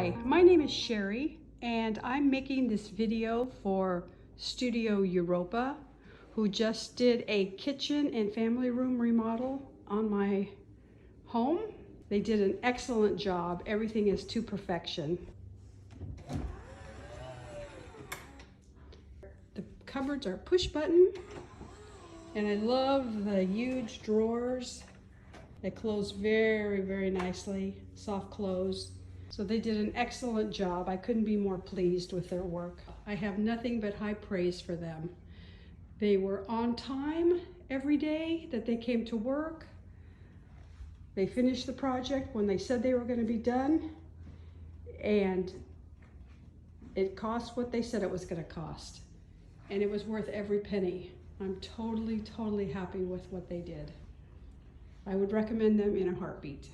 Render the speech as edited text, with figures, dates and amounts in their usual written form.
Hi, my name is Cheri, and I'm making this video for Studio Europa, who just did a kitchen and family room remodel on my home. They did an excellent job. Everything is to perfection. The cupboards are push button, and I love the huge drawers. They close very, very nicely, soft close. So they did an excellent job. I couldn't be more pleased with their work. I have nothing but high praise for them. They were on time every day that they came to work. They finished the project when they said they were going to be done, and it cost what they said it was going to cost. And it was worth every penny. I'm totally, totally happy with what they did. I would recommend them in a heartbeat.